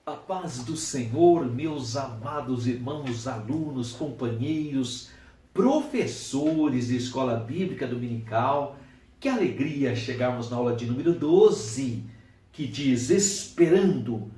A paz do Senhor, meus amados irmãos, alunos, companheiros, professores de escola bíblica dominical. Que alegria chegarmos na aula de número 12, que diz: esperando,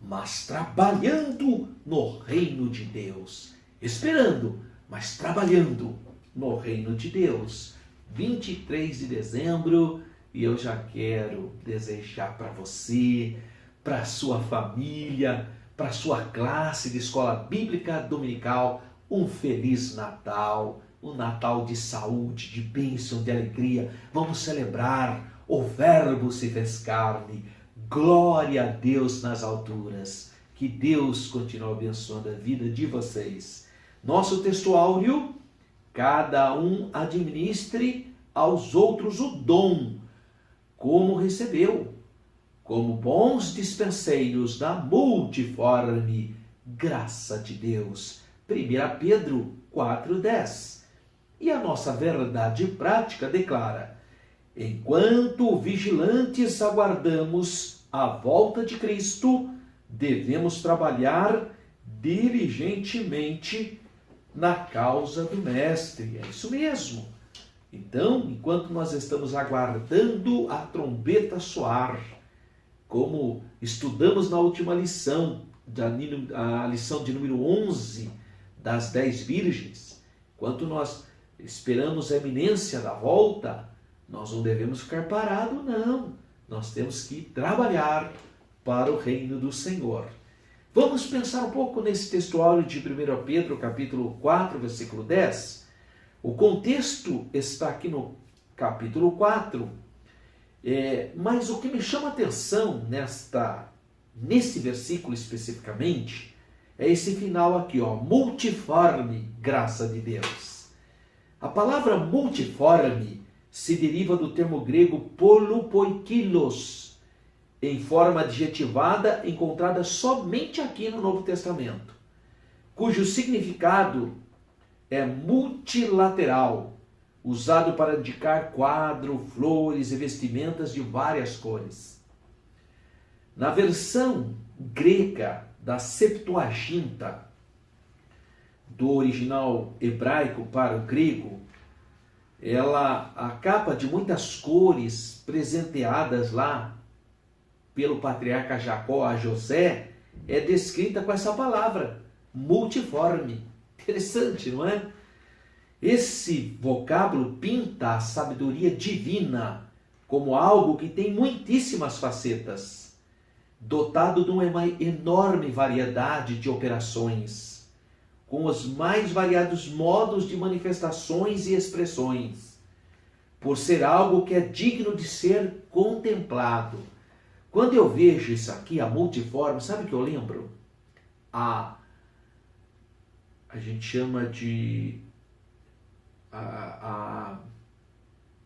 mas trabalhando no reino de Deus. Esperando, mas trabalhando no reino de Deus. 23 de dezembro, e eu já quero desejar para você, para sua família, para sua classe de escola bíblica dominical, um feliz Natal, um Natal de saúde, de bênção, de alegria. Vamos celebrar, o Verbo se fez carne. Glória a Deus nas alturas. Que Deus continue abençoando a vida de vocês. Nosso texto áureo: cada um administre aos outros o dom, como recebeu, como bons dispenseiros da multiforme graça de Deus. 1 Pedro 4,10. E a nossa verdade prática declara: enquanto vigilantes aguardamos a volta de Cristo, devemos trabalhar diligentemente na causa do Mestre. É isso mesmo. Então, enquanto nós estamos aguardando a trombeta soar, como estudamos na última lição, a lição de número 11 das 10 virgens, enquanto nós esperamos a iminência da volta, nós não devemos ficar parados, não. Nós temos que trabalhar para o reino do Senhor. Vamos pensar um pouco nesse texto áureo de 1 Pedro, capítulo 4, versículo 10. O contexto está aqui no capítulo 4, mas o que me chama a atenção nesse versículo especificamente é esse final aqui, multiforme graça de Deus. A palavra multiforme se deriva do termo grego polupoikilos, em forma adjetivada encontrada somente aqui no Novo Testamento, cujo significado é multilateral, usado para indicar quadro, flores e vestimentas de várias cores. Na versão grega da Septuaginta, do original hebraico para o grego, a capa de muitas cores presenteadas lá pelo patriarca Jacó a José é descrita com essa palavra, multiforme. Interessante, não é? Esse vocábulo pinta a sabedoria divina como algo que tem muitíssimas facetas, dotado de uma enorme variedade de operações, com os mais variados modos de manifestações e expressões, por ser algo que é digno de ser contemplado. Quando eu vejo isso aqui, a multiforme, sabe o que eu lembro? A gente chama de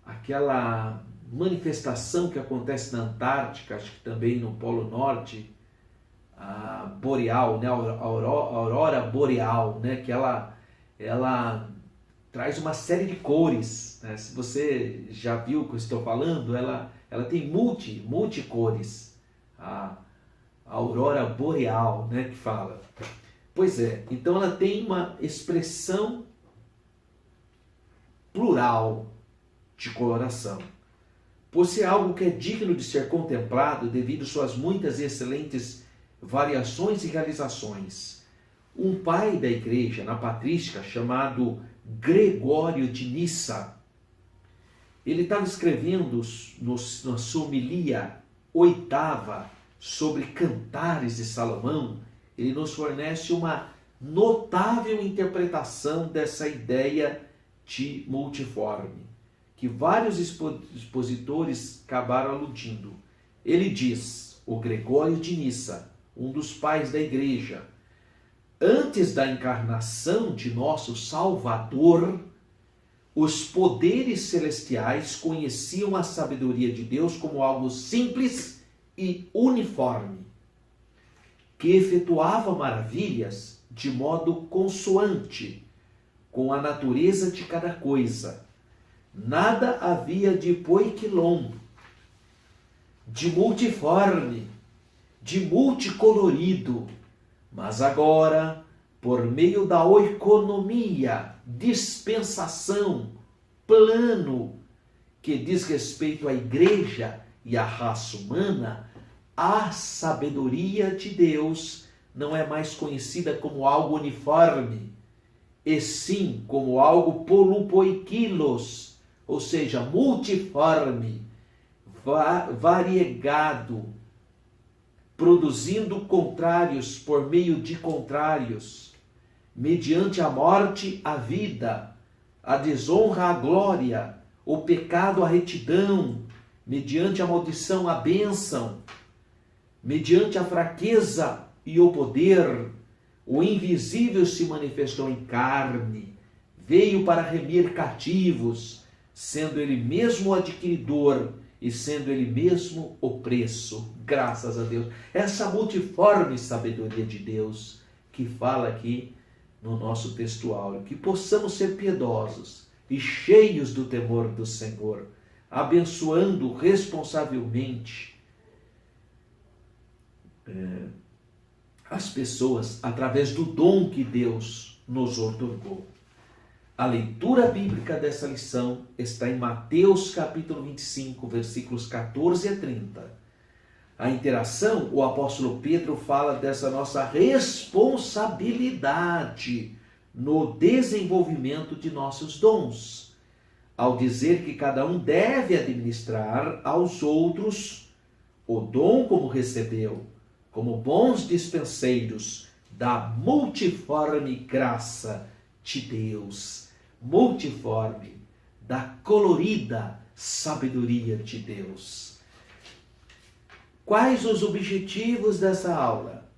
aquela manifestação que acontece na Antártica, acho que também no Polo Norte, a boreal, né? A aurora boreal, né? Que ela traz uma série de cores, né? Se você já viu o que eu estou falando, ela tem multicores, a aurora boreal, né? Que fala. Pois é, então ela tem uma expressão plural de coloração. Por ser algo que é digno de ser contemplado devido às suas muitas e excelentes variações e realizações. Um pai da igreja na patrística chamado Gregório de Nissa, ele estava escrevendo na sua homilia 8ª sobre Cantares de Salomão. Ele nos fornece uma notável interpretação dessa ideia de multiforme, que vários expositores acabaram aludindo. Ele diz, o Gregório de Nissa, um dos pais da igreja: antes da encarnação de nosso Salvador, os poderes celestiais conheciam a sabedoria de Deus como algo simples e uniforme, que efetuava maravilhas de modo consoante com a natureza de cada coisa. Nada havia de poiquilon, de multiforme, de multicolorido, mas agora, por meio da oikonomia, dispensação, plano, que diz respeito à igreja e à raça humana, a sabedoria de Deus não é mais conhecida como algo uniforme, e sim como algo polupoikilos, ou seja, multiforme, variegado, produzindo contrários por meio de contrários, mediante a morte, a vida, a desonra, a glória, o pecado, a retidão, mediante a maldição, a bênção, mediante a fraqueza e o poder. O invisível se manifestou em carne, veio para remir cativos, sendo ele mesmo o adquiridor e sendo ele mesmo o preço. Graças a Deus. Essa multiforme sabedoria de Deus que fala aqui no nosso textuário, que possamos ser piedosos e cheios do temor do Senhor, abençoando responsavelmente as pessoas através do dom que Deus nos outorgou. A leitura bíblica dessa lição está em Mateus capítulo 25, versículos 14 a 30. A interação, o apóstolo Pedro fala dessa nossa responsabilidade no desenvolvimento de nossos dons, ao dizer que cada um deve administrar aos outros o dom como recebeu, como bons dispenseiros da multiforme graça de Deus, multiforme, da colorida sabedoria de Deus. Quais os objetivos dessa aula?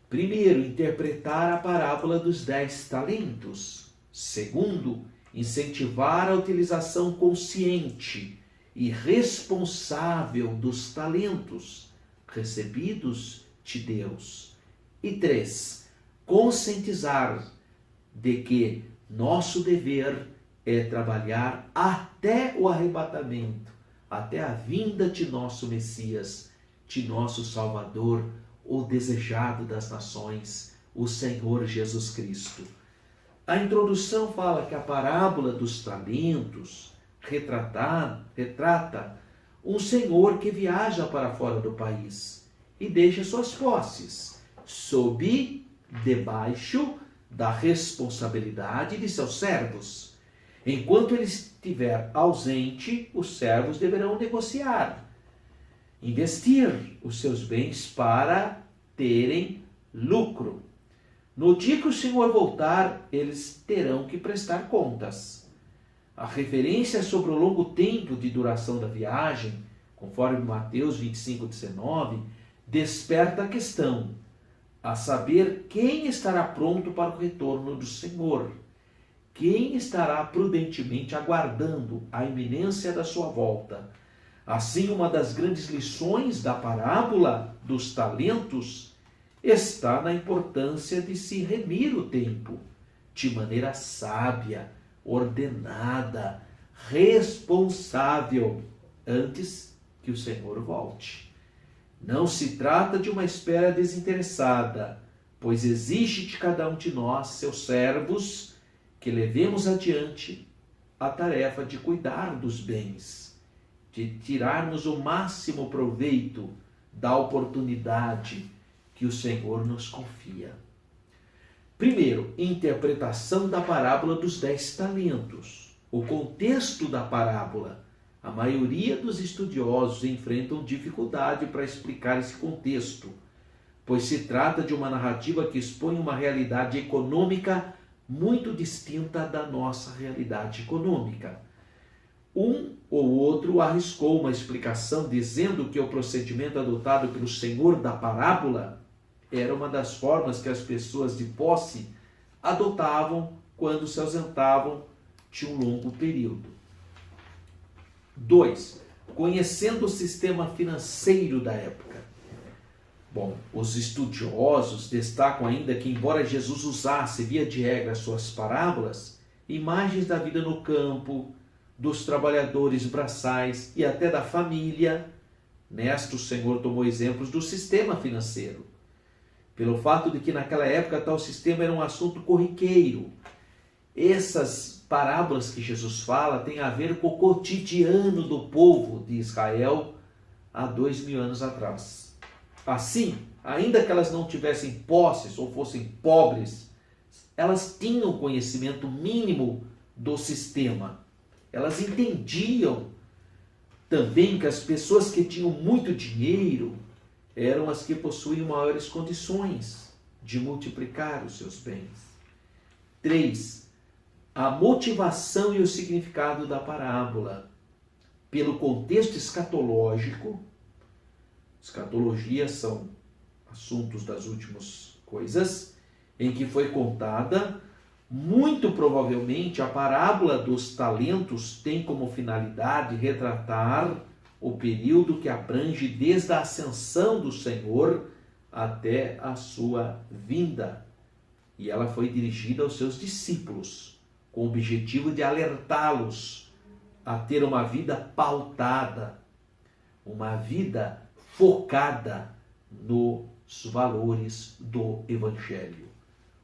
Primeiro, interpretar a parábola dos 10 talentos. Segundo, incentivar a utilização consciente e responsável dos talentos recebidos de Deus. E 3, conscientizar de que nosso dever é trabalhar até o arrebatamento, até a vinda de nosso Messias, de nosso Salvador, o desejado das nações, o Senhor Jesus Cristo. A introdução fala que a parábola dos talentos retrata um senhor que viaja para fora do país e deixa suas posses debaixo da responsabilidade de seus servos. Enquanto ele estiver ausente, os servos deverão negociar, investir os seus bens para terem lucro. No dia que o Senhor voltar, eles terão que prestar contas. A referência sobre o longo tempo de duração da viagem, conforme Mateus 25:19, desperta a questão, a saber, quem estará pronto para o retorno do Senhor? Quem estará prudentemente aguardando a iminência da sua volta? Assim, uma das grandes lições da parábola dos talentos está na importância de se remir o tempo de maneira sábia, ordenada, responsável, antes que o Senhor volte. Não se trata de uma espera desinteressada, pois exige de cada um de nós, seus servos, que levemos adiante a tarefa de cuidar dos bens, de tirarmos o máximo proveito da oportunidade que o Senhor nos confia. Primeiro, interpretação da parábola dos 10 talentos. O contexto da parábola. A maioria dos estudiosos enfrentam dificuldade para explicar esse contexto, pois se trata de uma narrativa que expõe uma realidade econômica muito distinta da nossa realidade econômica. Um ou outro arriscou uma explicação dizendo que o procedimento adotado pelo senhor da parábola era uma das formas que as pessoas de posse adotavam quando se ausentavam de um longo período. 2. Conhecendo o sistema financeiro da época. Bom, os estudiosos destacam ainda que, embora Jesus usasse, via de regra, suas parábolas, imagens da vida no campo, dos trabalhadores braçais e até da família, Nesta, o Senhor tomou exemplos do sistema financeiro, pelo fato de que naquela época tal sistema era um assunto corriqueiro. Essas parábolas que Jesus fala têm a ver com o cotidiano do povo de Israel há 2000 anos atrás. Assim, ainda que elas não tivessem posses ou fossem pobres, elas tinham conhecimento mínimo do sistema. Elas entendiam também que as pessoas que tinham muito dinheiro eram as que possuíam maiores condições de multiplicar os seus bens. 3. A motivação e o significado da parábola. Pelo contexto escatológico, escatologia são assuntos das últimas coisas, em que foi contada, muito provavelmente a parábola dos talentos tem como finalidade retratar o período que abrange desde a ascensão do Senhor até a sua vinda. E ela foi dirigida aos seus discípulos, com o objetivo de alertá-los a ter uma vida pautada, uma vida focada nos valores do Evangelho.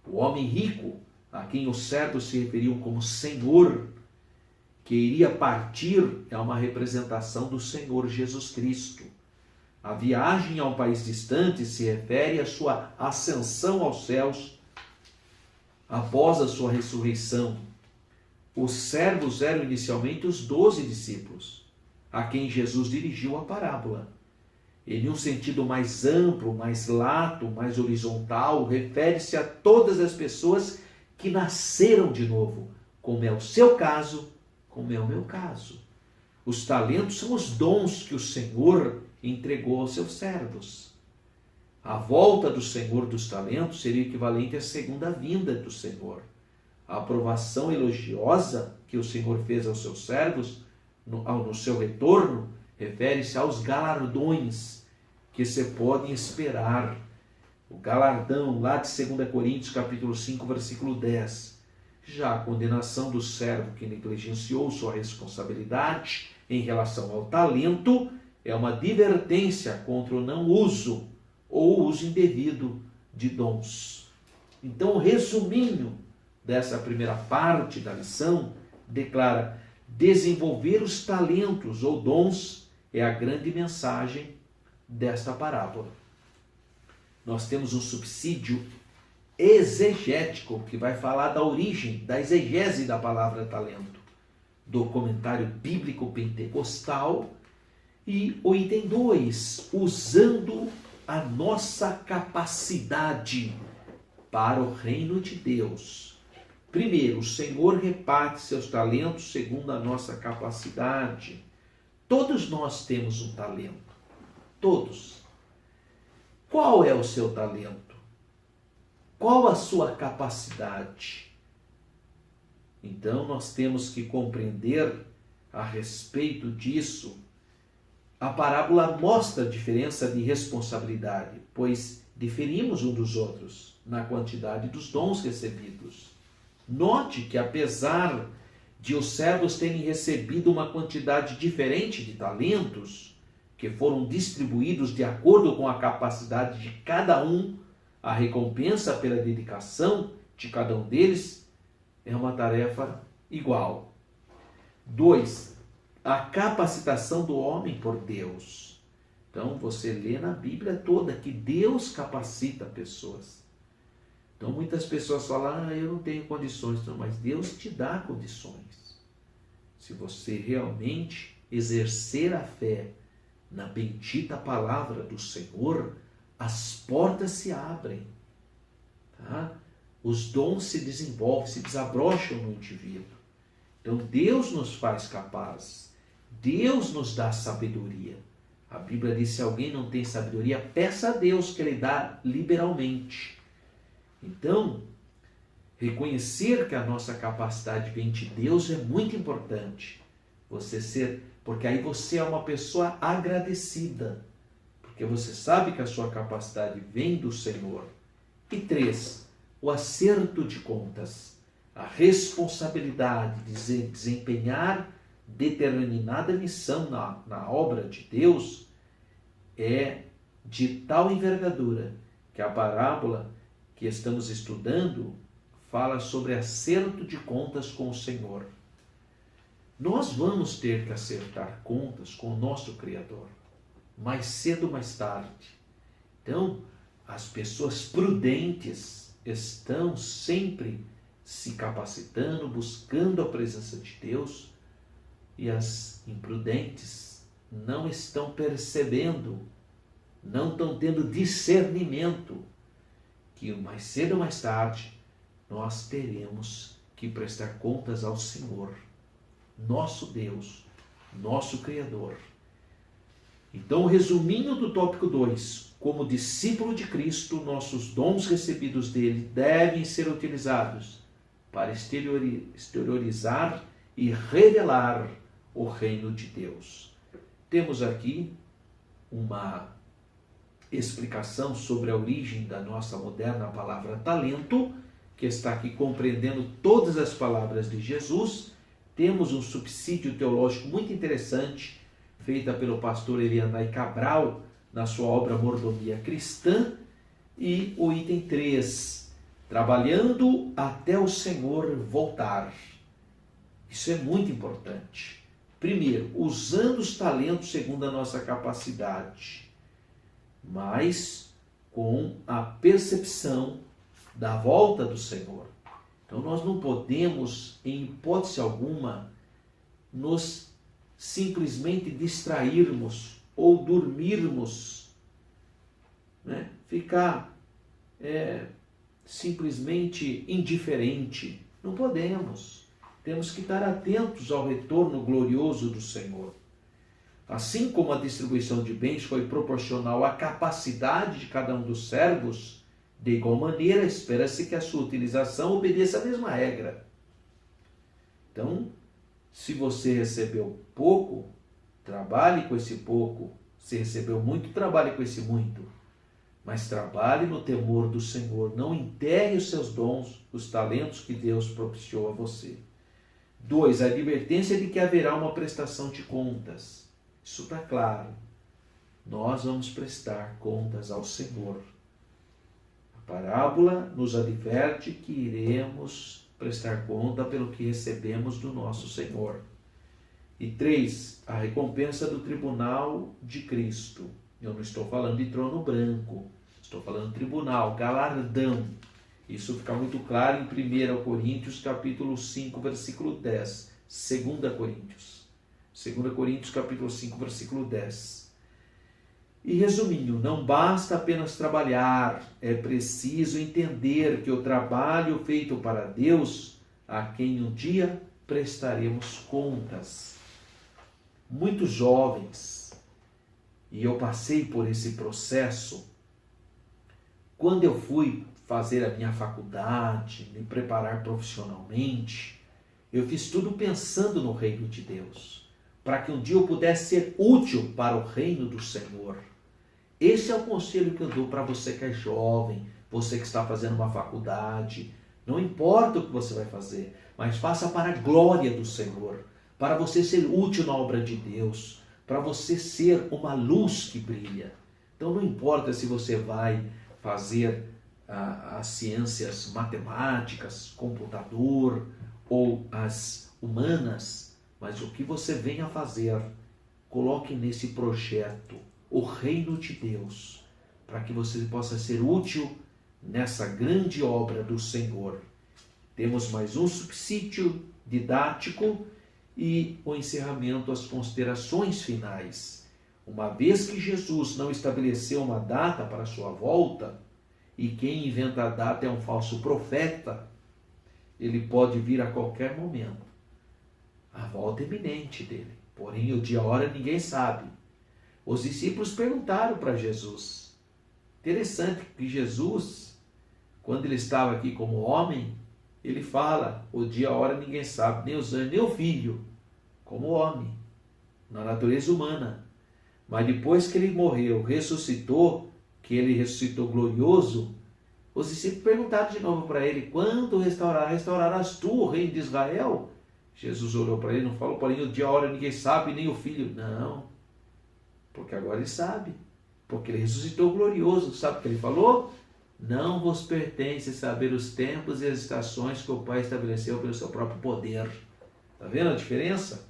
O homem rico, a quem os servos se referiam como Senhor, que iria partir, é uma representação do Senhor Jesus Cristo. A viagem a um país distante se refere à sua ascensão aos céus após a sua ressurreição. Os servos eram inicialmente os 12 discípulos, a quem Jesus dirigiu a parábola. Em um sentido mais amplo, mais lato, mais horizontal, refere-se a todas as pessoas que nasceram de novo, como é o seu caso, como é o meu caso. Os talentos são os dons que o Senhor entregou aos seus servos. A volta do Senhor dos talentos seria equivalente à segunda vinda do Senhor. A aprovação elogiosa que o Senhor fez aos seus servos no seu retorno refere-se aos galardões que se podem esperar. O galardão lá de 2 Coríntios capítulo 5, versículo 10. Já a condenação do servo que negligenciou sua responsabilidade em relação ao talento é uma advertência contra o não uso ou o uso indevido de dons. Então, o resuminho dessa primeira parte da lição declara: desenvolver os talentos ou dons é a grande mensagem desta parábola. Nós temos um subsídio exegético que vai falar da origem, da exegese da palavra talento, do comentário bíblico pentecostal, e o item 2, usando a nossa capacidade para o reino de Deus. Primeiro, o Senhor reparte seus talentos segundo a nossa capacidade. Todos nós temos um talento. Todos. Qual é o seu talento? Qual a sua capacidade? Então, nós temos que compreender a respeito disso. A parábola mostra a diferença de responsabilidade, pois diferimos um dos outros na quantidade dos dons recebidos. Note que, apesar de os servos terem recebido uma quantidade diferente de talentos, que foram distribuídos de acordo com a capacidade de cada um, a recompensa pela dedicação de cada um deles é uma tarefa igual. 2. A capacitação do homem por Deus. Então, você lê na Bíblia toda que Deus capacita pessoas. Então, muitas pessoas falam: eu não tenho condições. Não, mas Deus te dá condições. Se você realmente exercer a fé na bendita palavra do Senhor, as portas se abrem. Tá? Os dons se desenvolvem, se desabrocham no indivíduo. Então, Deus nos faz capazes. Deus nos dá sabedoria. A Bíblia diz: se alguém não tem sabedoria, peça a Deus que Ele dá liberalmente. Então, reconhecer que a nossa capacidade vem de Deus é muito importante. Porque aí você é uma pessoa agradecida, porque você sabe que a sua capacidade vem do Senhor. E 3, o acerto de contas, a responsabilidade de desempenhar determinada missão na obra de Deus é de tal envergadura que a parábola que estamos estudando fala sobre acerto de contas com o Senhor. Nós vamos ter que acertar contas com o nosso Criador, mais cedo ou mais tarde. Então, as pessoas prudentes estão sempre se capacitando, buscando a presença de Deus, e as imprudentes não estão percebendo, não estão tendo discernimento que mais cedo ou mais tarde nós teremos que prestar contas ao Senhor, nosso Deus, nosso Criador. Então, resuminho do tópico 2, como discípulo de Cristo, nossos dons recebidos dele devem ser utilizados para exteriorizar e revelar o reino de Deus. Temos aqui uma explicação sobre a origem da nossa moderna palavra talento, que está aqui compreendendo todas as palavras de Jesus. Temos um subsídio teológico muito interessante, feita pelo pastor Elianai Cabral, na sua obra Mordomia Cristã. E o item 3, trabalhando até o Senhor voltar. Isso é muito importante. Primeiro, usando os talentos segundo a nossa capacidade, mas com a percepção da volta do Senhor. Então nós não podemos, em hipótese alguma, nos simplesmente distrairmos ou dormirmos, né? Ficar simplesmente indiferente. Não podemos. Temos que estar atentos ao retorno glorioso do Senhor. Assim como a distribuição de bens foi proporcional à capacidade de cada um dos servos, de igual maneira espera-se que a sua utilização obedeça à mesma regra. Então, se você recebeu pouco, trabalhe com esse pouco. Se recebeu muito, trabalhe com esse muito. Mas trabalhe no temor do Senhor. Não enterre os seus dons, os talentos que Deus propiciou a você. 2. A advertência de que haverá uma prestação de contas. Isso está claro. Nós vamos prestar contas ao Senhor. A parábola nos adverte que iremos prestar conta pelo que recebemos do nosso Senhor. E 3. A recompensa do tribunal de Cristo. Eu não estou falando de trono branco, estou falando de tribunal, galardão. Isso fica muito claro em 1 Coríntios, capítulo 5, versículo 10. 2 Coríntios, capítulo 5, versículo 10. E resumindo, não basta apenas trabalhar, é preciso entender que o trabalho feito para Deus, a quem um dia prestaremos contas. Muitos jovens, e eu passei por esse processo, quando eu fui fazer a minha faculdade, me preparar profissionalmente, eu fiz tudo pensando no reino de Deus, para que um dia eu pudesse ser útil para o reino do Senhor. Esse é o conselho que eu dou para você que é jovem, você que está fazendo uma faculdade. Não importa o que você vai fazer, mas faça para a glória do Senhor, para você ser útil na obra de Deus, para você ser uma luz que brilha. Então não importa se você vai fazer as ciências matemáticas, computador ou as humanas, mas o que você venha fazer, coloque nesse projeto o reino de Deus, para que você possa ser útil nessa grande obra do Senhor. Temos mais um subsídio didático e o encerramento, as considerações finais. Uma vez que Jesus não estabeleceu uma data para a sua volta, e quem inventa a data é um falso profeta, ele pode vir a qualquer momento. A volta é iminente dele, porém o dia e a hora ninguém sabe. Os discípulos perguntaram para Jesus. Interessante que Jesus, quando ele estava aqui como homem, ele fala, o dia e a hora ninguém sabe, nem os anjos, nem o filho, como homem, na natureza humana. Mas depois que ele morreu, ressuscitou, que ele ressuscitou glorioso, os discípulos perguntaram de novo para ele, quando restaurarás tu o reino de Israel? Jesus olhou para ele, não falou, porém o dia e a hora ninguém sabe, nem o filho. Não, porque agora ele sabe. porque ele ressuscitou glorioso. Sabe o que ele falou? Não vos pertence saber os tempos e as estações que o Pai estabeleceu pelo seu próprio poder. Está vendo a diferença?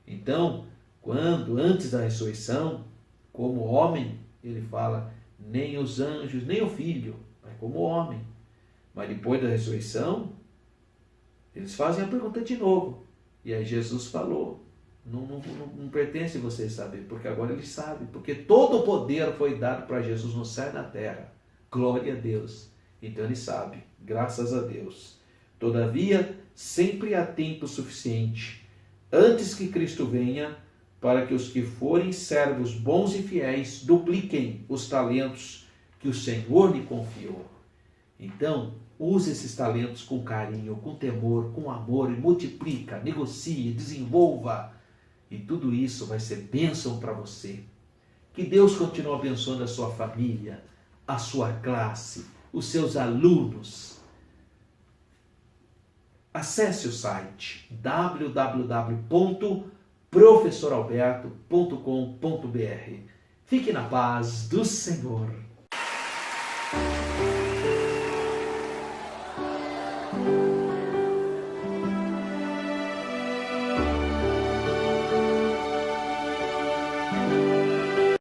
Então, quando antes da ressurreição, como homem, ele fala, nem os anjos, nem o Filho, mas como homem. Mas depois da ressurreição, eles fazem a pergunta de novo. E aí Jesus falou, não pertence vocês saber, porque agora eles sabem, porque todo o poder foi dado para Jesus no céu e na terra. Glória a Deus. Então ele sabe, graças a Deus. Todavia, sempre há tempo suficiente, antes que Cristo venha, para que os que forem servos bons e fiéis dupliquem os talentos que o Senhor lhe confiou. Então, use esses talentos com carinho, com temor, com amor e multiplica, negocie, desenvolva. E tudo isso vai ser bênção para você. Que Deus continue abençoando a sua família, a sua classe, os seus alunos. Acesse o site www.professoralberto.com.br. Fique na paz do Senhor.